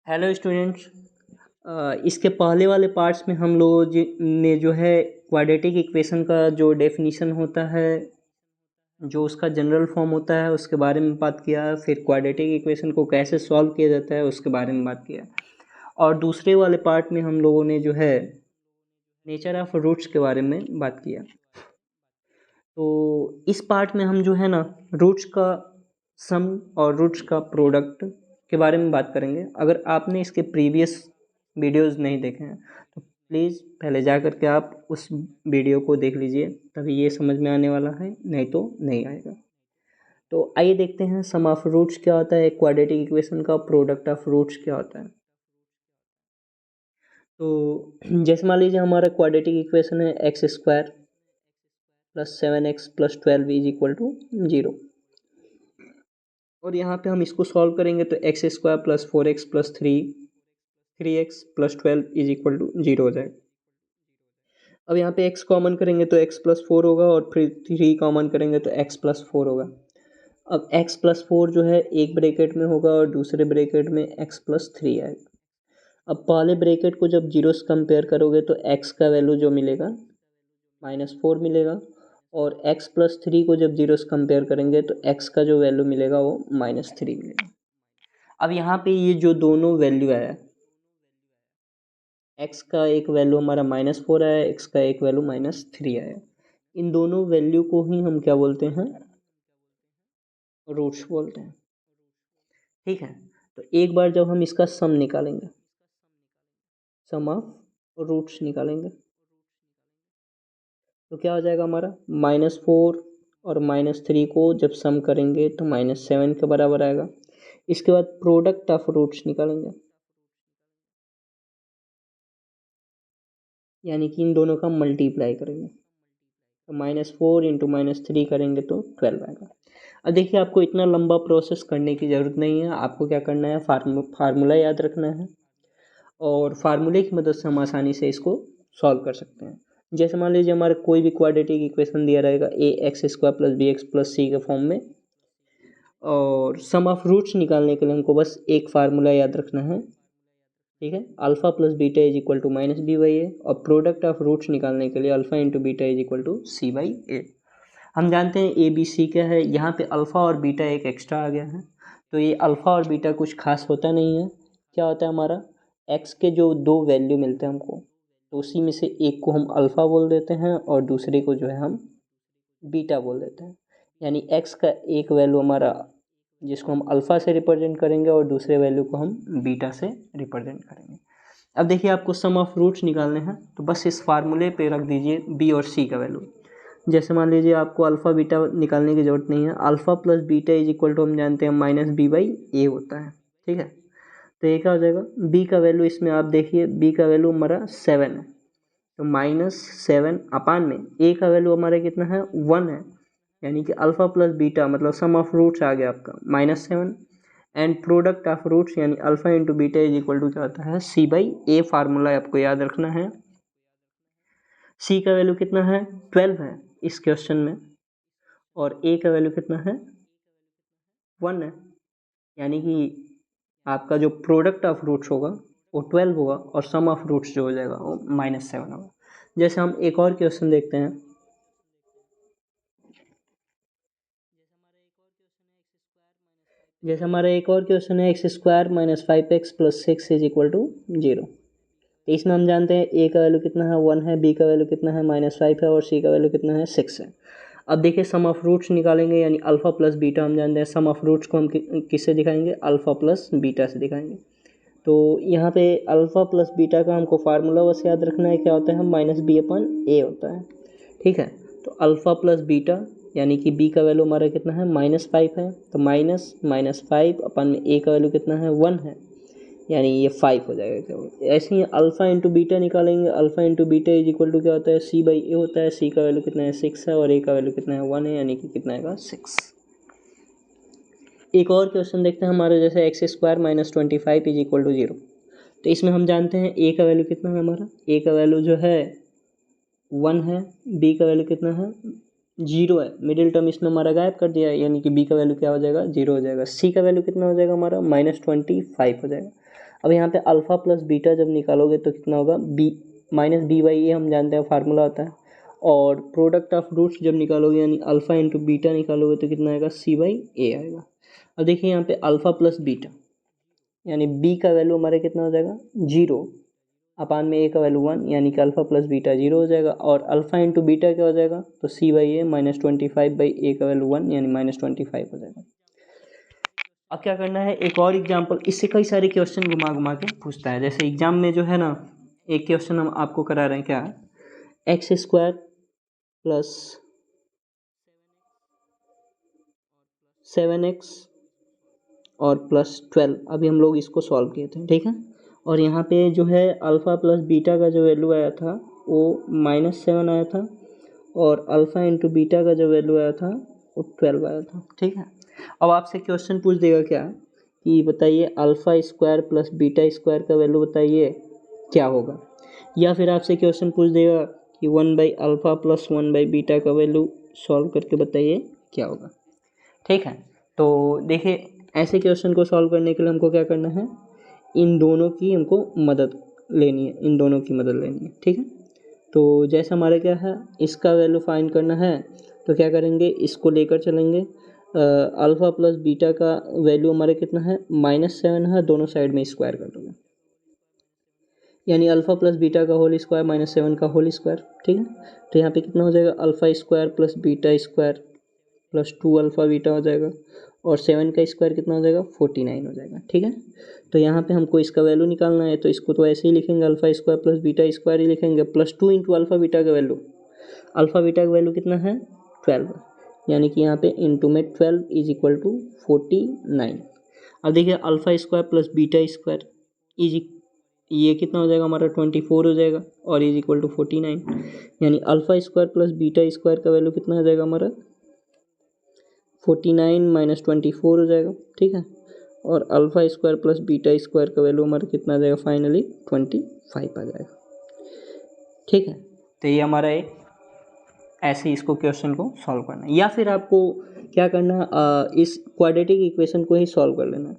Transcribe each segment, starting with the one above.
Hello students. इसके पहले वाले पार्ट्स में हम लोगों ने जो है क्वाड्रेटिक इक्वेशन का जो डेफिनीशन होता है, जो उसका जनरल फॉर्म होता है, उसके बारे में बात किया। फिर क्वाड्रेटिक इक्वेशन को कैसे सॉल्व किया जाता है उसके बारे में बात किया। और दूसरे वाले पार्ट में हम लोगों ने जो है नेचर ऑफ रूट्स के बारे में बात किया। तो इस पार्ट में हम जो है ना रूट्स का सम और रूट्स का प्रोडक्ट के बारे में बात करेंगे। अगर आपने इसके प्रीवियस वीडियोस नहीं देखे हैं तो प्लीज़ पहले जा कर के आप उस वीडियो को देख लीजिए, तभी ये समझ में आने वाला है, नहीं तो नहीं आएगा। तो आइए देखते हैं सम ऑफ रूट्स क्या होता है, क्वाड्रेटिक इक्वेशन का प्रोडक्ट ऑफ रूट्स क्या होता है। तो जैसे मान लीजिए हमारा क्वाड्रेटिक इक्वेशन है x square plus 7x plus 12 is equal to 0। और यहाँ पे हम इसको सॉल्व करेंगे तो x square plus 4x plus 3x plus 12 is equal to 0 हो जाएगा। अब यहाँ पे x कॉमन करेंगे तो x प्लस 4 होगा और फिर 3 कॉमन करेंगे तो x प्लस 4 होगा। अब x प्लस 4 जो है एक ब्रैकेट में होगा और दूसरे ब्रैकेट में x प्लस 3 आएगा। अब पहले ब्रैकेट को जब 0 से कंपेयर करोगे तो x का वैल्यू जो मिलेगा -4 मिलेगा, और x प्लस 3 को जब 0 से कंपेयर करेंगे तो x का जो वैल्यू मिलेगा वो -3 मिलेगा। अब यहाँ पे ये जो दोनों वैल्यू आया, x का एक वैल्यू हमारा -4 आया, x का एक वैल्यू -3 आया, इन दोनों वैल्यू को ही हम क्या बोलते हैं, रूट्स बोलते हैं। ठीक है, तो एक बार जब हम इसका सम निकालेंगे, सम ऑफ रूट्स निकालेंगे, तो क्या हो जाएगा हमारा -4 और -3 को जब सम करेंगे तो -7 के बराबर आएगा। इसके बाद प्रोडक्ट ऑफ रूट्स निकालेंगे, यानी कि इन दोनों का मल्टीप्लाई करेंगे, तो -4 इंटू -3 करेंगे तो 12 आएगा। अब देखिए आपको इतना लंबा प्रोसेस करने की ज़रूरत नहीं है। आपको क्या करना है, फार्मूला याद रखना है और फार्मूले की मदद से हम आसानी से इसको सॉल्व कर सकते हैं। जैसे मान लीजिए हमारा कोई भी क्वाड्रेटिक इक्वेशन दिया रहेगा ax² + bx + c के फॉर्म में, और सम ऑफ रूट्स निकालने के लिए हमको बस एक फार्मूला याद रखना है, ठीक है, alpha plus beta is equal to -b/a, और प्रोडक्ट ऑफ रूट्स निकालने के लिए alpha into beta is equal to c/a। हम जानते हैं ए बी सी क्या है, यहाँ पे अल्फ़ा और बीटा एक एक्स्ट्रा आ गया है, तो ये अल्फ़ा और बीटा कुछ खास होता नहीं है। क्या होता है हमारा, एक्स के जो दो वैल्यू मिलते हैं हमको, तो उसी में से एक को हम अल्फ़ा बोल देते हैं और दूसरे को जो है हम बीटा बोल देते हैं। यानी एक्स का एक वैल्यू हमारा जिसको हम अल्फ़ा से रिप्रेजेंट करेंगे और दूसरे वैल्यू को हम बीटा से रिप्रेजेंट करेंगे। अब देखिए आपको सम ऑफ रूट्स निकालने हैं, तो बस इस फार्मूले पे रख दीजिए बी और सी का वैल्यू। जैसे मान लीजिए आपको अल्फ़ा बीटा निकालने की ज़रूरत नहीं है, alpha plus beta is equal to हम जानते हैं -b/a होता है। ठीक है, तो ये क्या हो जाएगा, b का वैल्यू इसमें आप देखिए, b का वैल्यू हमारा 7 है, तो -7 अपान में a का वैल्यू हमारा कितना है, 1 है, यानी कि अल्फ़ा प्लस बीटा मतलब सम ऑफ रूट्स आ गया आपका -7, एंड प्रोडक्ट ऑफ रूट्स यानी alpha into beta is equal to क्या होता है, c/a। फार्मूला आपको याद रखना है। c का वैल्यू कितना है, 12 है इस क्वेश्चन में, और a का वैल्यू कितना है, 1 है, यानी कि आपका जो प्रोडक्ट ऑफ रूट्स होगा वो 12 होगा और सम ऑफ रूट्स जो हो जाएगा वो -7 होगा। जैसे हम एक और क्वेश्चन देखते हैं, जैसे हमारा एक और क्वेश्चन है x² - 5x + 6 is equal to 0। तो इसमें हम जानते हैं a का वैल्यू कितना है, 1 है, b का वैल्यू कितना है, -5 है, और c का वैल्यू कितना है, 6 है। अब देखिए सम ऑफ रूट्स निकालेंगे, यानी अल्फ़ा प्लस बीटा हम जानते हैं, सम ऑफ रूट्स को हम किससे दिखाएंगे, अल्फ़ा प्लस बीटा से दिखाएंगे। तो यहाँ पे अल्फ़ा प्लस बीटा का हमको फार्मूला बस याद रखना है, क्या होता है, -b/a होता है। ठीक है, तो अल्फ़ा प्लस बीटा यानी कि b का वैल्यू हमारा कितना है, -5 है, तो -5 अपन में a का वैल्यू कितना है, 1 है, यानी ये 5 हो जाएगा केवल। ऐसे ही अल्फ़ा इंटू बीटा निकालेंगे, alpha into beta is equal to क्या होता है, c/a होता है। c का वैल्यू कितना है, 6 है, और a का वैल्यू कितना है, 1 है, यानी कि कितना आएगा, 6। एक और क्वेश्चन देखते हैं हमारे, जैसे x² - 25 इज इक्वल टू 0। तो इसमें हम जानते हैं a का वैल्यू कितना है, हमारा a का वैल्यू जो है 1 है, b का वैल्यू कितना है, 0 है, मिडिल टर्म इसमें हमारा गायब कर दिया है, यानी कि b का वैल्यू क्या हो जाएगा, 0 हो जाएगा। c का वैल्यू कितना हो जाएगा हमारा, -25 हो जाएगा। अब यहाँ पे अल्फ़ा प्लस बीटा जब निकालोगे तो कितना होगा, बी माइनस बी बाई ए हम जानते हैं फार्मूला होता है, और प्रोडक्ट ऑफ रूट्स जब निकालोगे यानी अल्फ़ा इंटू बीटा निकालोगे तो कितना आएगा, सी बाई ए आएगा। अब देखिए यहाँ पे अल्फ़ा प्लस बीटा यानी बी का वैल्यू हमारे कितना हो जाएगा, 0 अपान में ए का वैल्यू 1, यानी कि अल्फ़ा प्लस बीटा 0 हो जाएगा, और अल्फ़ा इंटू बीटा क्या हो जाएगा, तो सी बाई ए माइनस 25 बाई ए का वैल्यू 1 यानी माइनस 25 हो जाएगा। अब क्या करना है, एक और एग्जाम्पल, इससे कई सारे क्वेश्चन घुमा घुमा के पूछता है। जैसे एग्जाम में जो है ना, एक क्वेश्चन हम आपको करा रहे हैं, क्या, एक्स स्क्वायर प्लस 7x और प्लस 12, अभी हम लोग इसको सॉल्व किए थे, ठीक है। और यहाँ पे जो है अल्फ़ा प्लस बीटा का जो वैल्यू आया था वो -7 आया था, और अल्फ़ा इंटू बीटा का जो वैल्यू आया था वो 12 आया था, ठीक है। अब आपसे क्वेश्चन पूछ देगा क्या, कि बताइए alpha square plus beta square का वैल्यू बताइए क्या होगा, या फिर आपसे क्वेश्चन पूछ देगा कि 1/अल्फ़ा प्लस 1/बीटा का वैल्यू सॉल्व करके बताइए क्या होगा, ठीक है। तो देखिए ऐसे क्वेश्चन को सॉल्व करने के लिए हमको क्या करना है, इन दोनों की हमको मदद लेनी है, इन दोनों की मदद लेनी है, ठीक है। तो जैसे हमारे क्या है, इसका वैल्यू फाइंड करना है, तो क्या करेंगे, इसको लेकर चलेंगे, अल्फ़ा प्लस बीटा का वैल्यू हमारे कितना है, -7 है, दोनों साइड में स्क्वायर कर दोगे, यानी अल्फ़ा प्लस बीटा का होल स्क्वायर -7 का होल स्क्वायर, ठीक है। तो यहाँ पे कितना हो जाएगा, alpha square plus beta square plus 2 alpha beta हो जाएगा, और 7 का स्क्वायर कितना हो जाएगा, 49 हो जाएगा, ठीक है। तो यहाँ पे हमको इसका वैल्यू निकालना है, तो इसको तो ऐसे ही लिखेंगे, alpha square plus beta square ही लिखेंगे, प्लस 2 इंटू अल्फ़ा बीटा का वैल्यू, अल्फ़ा बीटा का वैल्यू कितना है, 12, यानी कि यहाँ पे इंटू में 12 इज इक्वल टू 49। अब देखिए alpha square plus beta square is, ये कितना हो जाएगा हमारा, 24 हो जाएगा, और इज इक्वल टू 49, यानी alpha square plus beta square का वैल्यू कितना हो जाएगा हमारा, 49 माइनस 24 हो जाएगा, ठीक है। और alpha square plus beta square का वैल्यू हमारा कितना आ जाएगा, फाइनली 25 आ जाएगा, ठीक है। तो ये हमारा एक ऐसे इसको क्वेश्चन को सॉल्व करना है, या फिर आपको क्या करना है, इस क्वाड्रेटिक इक्वेशन को ही सॉल्व कर लेना है।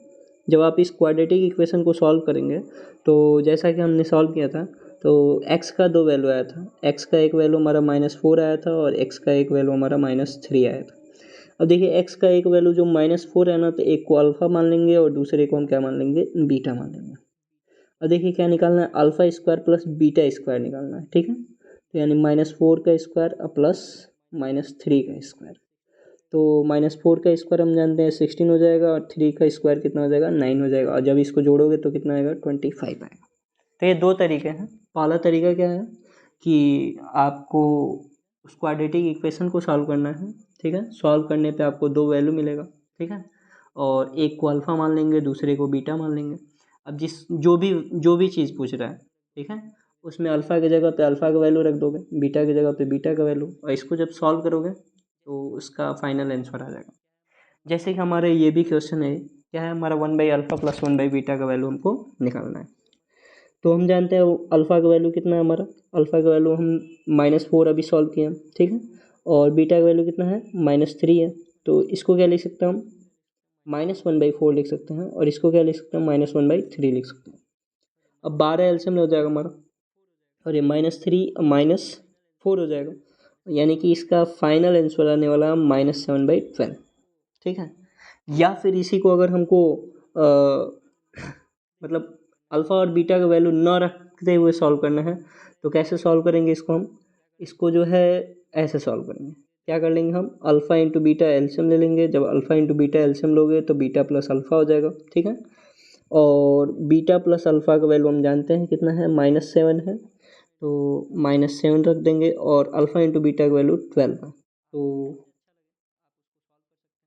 जब आप इस क्वाड्रेटिक इक्वेशन को सॉल्व करेंगे तो जैसा कि हमने सॉल्व किया था, तो x का दो वैल्यू आया था, x का एक वैल्यू हमारा -4 आया था, और x का एक वैल्यू हमारा -3 आया था। अब देखिए x का एक वैल्यू जो -4 है ना, तो एक को अल्फ़ा मान लेंगे और दूसरे को हम क्या मान लेंगे, बीटा मान लेंगे। अब देखिए क्या निकालना है, alpha square plus beta square निकालना है, ठीक है। तो यानी -4 का स्क्वायर प्लस -3 का स्क्वायर, तो -4 का स्क्वायर हम जानते हैं 16 हो जाएगा, और 3 का स्क्वायर कितना हो जाएगा, 9 हो जाएगा, और जब इसको जोड़ोगे तो कितना आएगा, 25 आएगा। तो ये दो तरीके हैं। पहला तरीका क्या है कि आपको उस क्वाड्रेटिक इक्वेशन को सॉल्व करना है, ठीक है। सॉल्व करने पे आपको दो वैल्यू मिलेगा, ठीक है, और एक को अल्फ़ा मान लेंगे, दूसरे को बीटा मान लेंगे। अब जो भी चीज़ पूछ रहा है, ठीक है, उसमें अल्फ़ा की जगह पे अल्फ़ा का वैल्यू रख दोगे, बीटा की जगह पे बीटा का वैल्यू, और इसको जब सॉल्व करोगे तो उसका फाइनल आंसर आ जाएगा। जैसे कि हमारे ये भी क्वेश्चन है, क्या है हमारा, 1/अल्फ़ा प्लस 1/बीटा का वैल्यू हमको निकालना है। तो हम जानते हैं अल्फ़ा का वैल्यू कितना है हमारा, अल्फ़ा का वैल्यू हम -4 अभी सॉल्व किए हैं, ठीक है, और बीटा का वैल्यू कितना है, -3 है। तो इसको क्या लिख सकते हैं हम, -1/4 लिख सकते हैं, और इसको क्या लिख सकते हैं, -1/3 लिख सकते हैं। अब 12 एलसीएम हो जाएगा हमारा, और ये -3 -4 हो जाएगा, यानी कि इसका फाइनल आंसर आने वाला है -7/12, ठीक है। या फिर इसी को अगर हमको मतलब अल्फ़ा और बीटा का वैल्यू न रखते हुए सॉल्व करना है, तो कैसे सॉल्व करेंगे इसको हम, इसको जो है ऐसे सॉल्व करेंगे। क्या कर लेंगे हम, अल्फ़ा इंटू बीटा एलसीएम ले लेंगे, जब अल्फ़ा इंटू बीटा एलसीएम लोगे तो बीटा प्लस अल्फ़ा हो जाएगा, ठीक है। और बीटा प्लस अल्फ़ा का वैल्यू हम जानते हैं कितना है, -7 है, तो -7 रख देंगे, और अल्फ़ा इंटू बीटा का वैल्यू 12 है। तो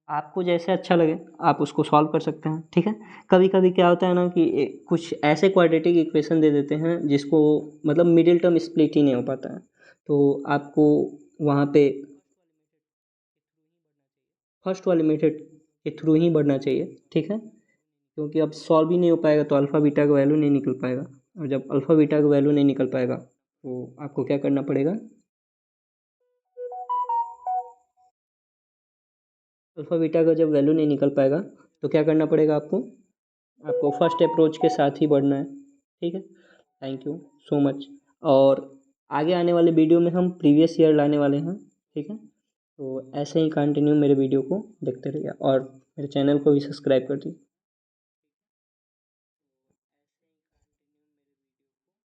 आपको जैसे अच्छा लगे आप उसको सॉल्व कर सकते हैं, ठीक है। कभी कभी क्या होता है ना कि कुछ ऐसे क्वाड्रेटिक इक्वेशन दे देते हैं जिसको मतलब मिडिल टर्म स्प्लिट ही नहीं हो पाता है, तो आपको वहाँ पे फर्स्ट वाले मेथड के थ्रू ही बढ़ना चाहिए, ठीक है, क्योंकि अब सॉल्व ही नहीं हो पाएगा तो अल्फ़ा बीटा का वैल्यू नहीं निकल पाएगा, और जब अल्फ़ा बीटा का वैल्यू नहीं निकल पाएगा तो आपको क्या करना पड़ेगा, अल्फ़ा बीटा का जब वैल्यू नहीं निकल पाएगा तो क्या करना पड़ेगा आपको, आपको फर्स्ट अप्रोच के साथ ही बढ़ना है। ठीक है, थैंक यू सो मच। और आगे आने वाले वीडियो में हम प्रीवियस ईयर लाने वाले हैं। ठीक है, तो ऐसे ही कंटिन्यू मेरे वीडियो को देखते रहिए और मेरे चैनल को भी सब्सक्राइब कर दीजिए।